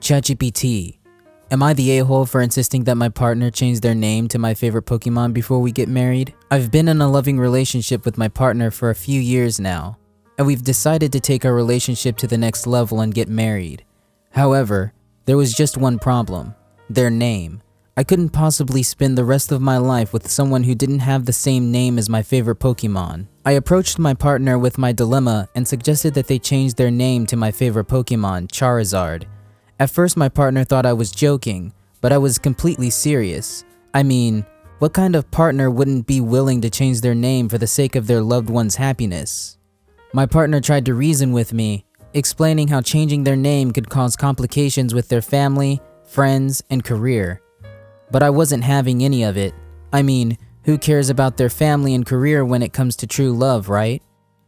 ChatGPT. Am I the a-hole for insisting that my partner change their name to my favorite Pokemon before we get married? I've been in a loving relationship with my partner for a few years now, and we've decided to take our relationship to the next level and get married. However, there was just one problem: their name. I couldn't possibly spend the rest of my life with someone who didn't have the same name as my favorite Pokemon. I approached my partner with my dilemma and suggested that they change their name to my favorite Pokemon, Charizard. At first, my partner thought I was joking, but I was completely serious. I mean, what kind of partner wouldn't be willing to change their name for the sake of their loved one's happiness? My partner tried to reason with me, explaining how changing their name could cause complications with their family, friends, and career. But I wasn't having any of it. I mean, who cares about their family and career when it comes to true love, right?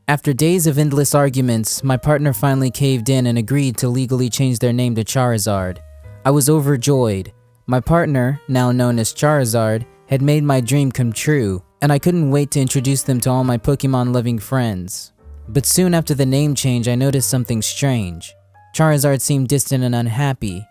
After days of endless arguments, my partner finally caved in and agreed to legally change their name to Charizard. I was overjoyed. My partner, now known as Charizard, had made my dream come true, and I couldn't wait to introduce them to all my Pokemon-loving friends. But soon after the name change, I noticed something strange. Charizard seemed distant and unhappy.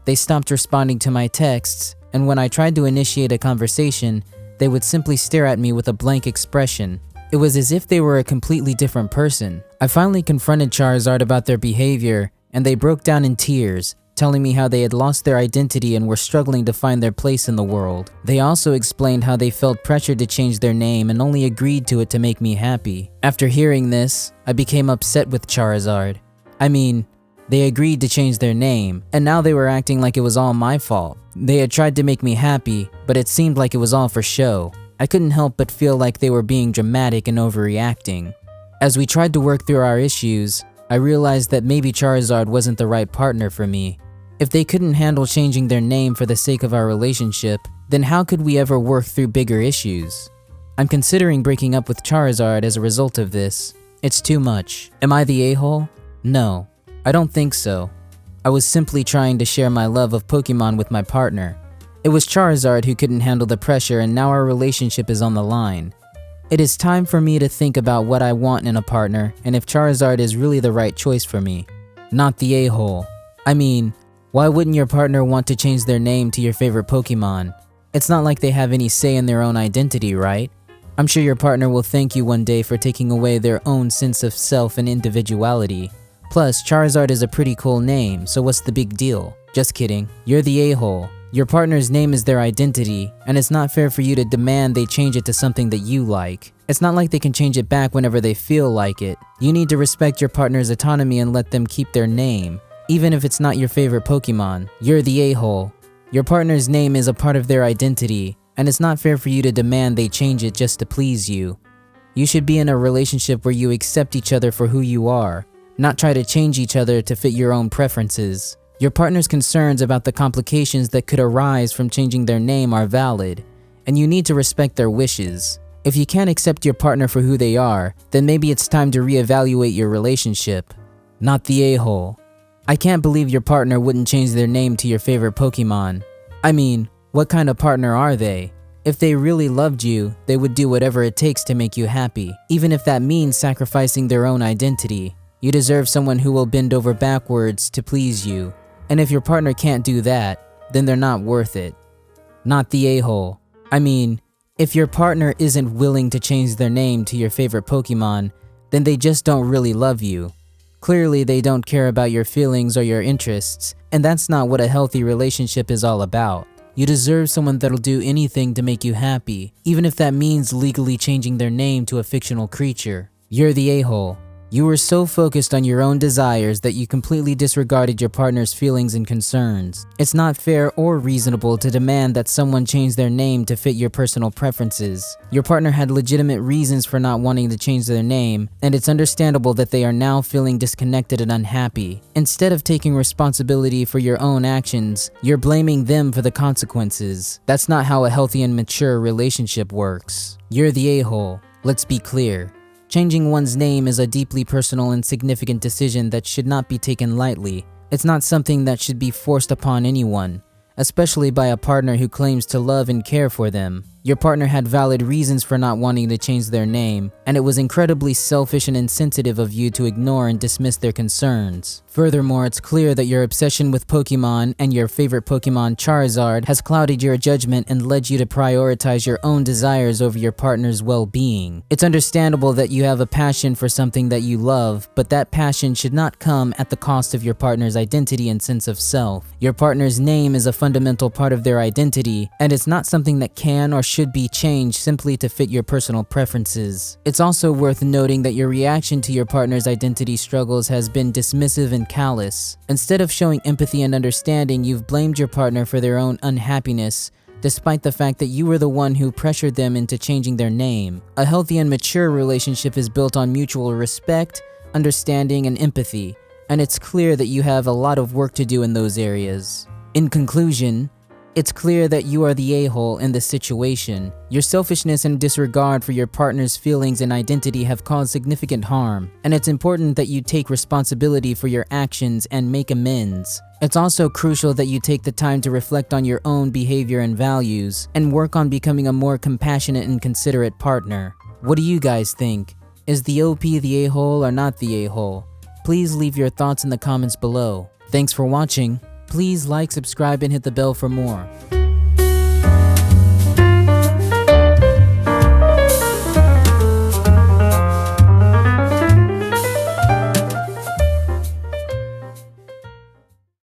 They stopped responding to my texts, and when I tried to initiate a conversation, they would simply stare at me with a blank expression. It was as if they were a completely different person. I finally confronted Charizard about their behavior, and they broke down in tears, telling me how they had lost their identity and were struggling to find their place in the world. They also explained how they felt pressured to change their name and only agreed to it to make me happy. After hearing this, I became upset with Charizard. I mean, they agreed to change their name, and now they were acting like it was all my fault. They had tried to make me happy, but it seemed like it was all for show. I couldn't help but feel like they were being dramatic and overreacting. As we tried to work through our issues, I realized that maybe Charizard wasn't the right partner for me. If they couldn't handle changing their name for the sake of our relationship, then how could we ever work through bigger issues? I'm considering breaking up with Charizard as a result of this. It's too much. Am I the a-hole? No, I don't think so. I was simply trying to share my love of Pokemon with my partner. It was Charizard who couldn't handle the pressure, and now our relationship is on the line. It is time for me to think about what I want in a partner and if Charizard is really the right choice for me. Not the a-hole. I mean, why wouldn't your partner want to change their name to your favorite Pokemon? It's not like they have any say in their own identity, right? I'm sure your partner will thank you one day for taking away their own sense of self and individuality. Plus, Charizard is a pretty cool name, so what's the big deal? Just kidding. You're the a-hole. Your partner's name is their identity, and it's not fair for you to demand they change it to something that you like. It's not like they can change it back whenever they feel like it. You need to respect your partner's autonomy and let them keep their name, even if it's not your favorite Pokemon. You're the a-hole. Your partner's name is a part of their identity, and it's not fair for you to demand they change it just to please you. You should be in a relationship where you accept each other for who you are, not try to change each other to fit your own preferences. Your partner's concerns about the complications that could arise from changing their name are valid, and you need to respect their wishes. If you can't accept your partner for who they are, then maybe it's time to reevaluate your relationship. Not the a-hole. I can't believe your partner wouldn't change their name to your favorite Pokemon. I mean, what kind of partner are they? If they really loved you, they would do whatever it takes to make you happy, even if that means sacrificing their own identity. You deserve someone who will bend over backwards to please you. And if your partner can't do that, then they're not worth it. Not the a-hole. I mean, if your partner isn't willing to change their name to your favorite Pokemon, then they just don't really love you. Clearly, they don't care about your feelings or your interests, and that's not what a healthy relationship is all about. You deserve someone that'll do anything to make you happy, even if that means legally changing their name to a fictional creature. You're the a-hole. You were so focused on your own desires that you completely disregarded your partner's feelings and concerns. It's not fair or reasonable to demand that someone change their name to fit your personal preferences. Your partner had legitimate reasons for not wanting to change their name, and it's understandable that they are now feeling disconnected and unhappy. Instead of taking responsibility for your own actions, you're blaming them for the consequences. That's not how a healthy and mature relationship works. You're the a-hole. Let's be clear. Changing one's name is a deeply personal and significant decision that should not be taken lightly. It's not something that should be forced upon anyone, especially by a partner who claims to love and care for them. Your partner had valid reasons for not wanting to change their name, and it was incredibly selfish and insensitive of you to ignore and dismiss their concerns. Furthermore, it's clear that your obsession with Pokemon and your favorite Pokemon Charizard has clouded your judgment and led you to prioritize your own desires over your partner's well-being. It's understandable that you have a passion for something that you love, but that passion should not come at the cost of your partner's identity and sense of self. Your partner's name is a fundamental part of their identity, and it's not something that can or should be changed simply to fit your personal preferences. It's also worth noting that your reaction to your partner's identity struggles has been dismissive and callous. Instead of showing empathy and understanding, you've blamed your partner for their own unhappiness, despite the fact that you were the one who pressured them into changing their name. A healthy and mature relationship is built on mutual respect, understanding, and empathy, and it's clear that you have a lot of work to do in those areas. In conclusion, it's clear that you are the a-hole in this situation. Your selfishness and disregard for your partner's feelings and identity have caused significant harm, and it's important that you take responsibility for your actions and make amends. It's also crucial that you take the time to reflect on your own behavior and values, and work on becoming a more compassionate and considerate partner. What do you guys think? Is the OP the a-hole or not the a-hole? Please leave your thoughts in the comments below. Thanks for watching. Please like, subscribe, and hit the bell for more.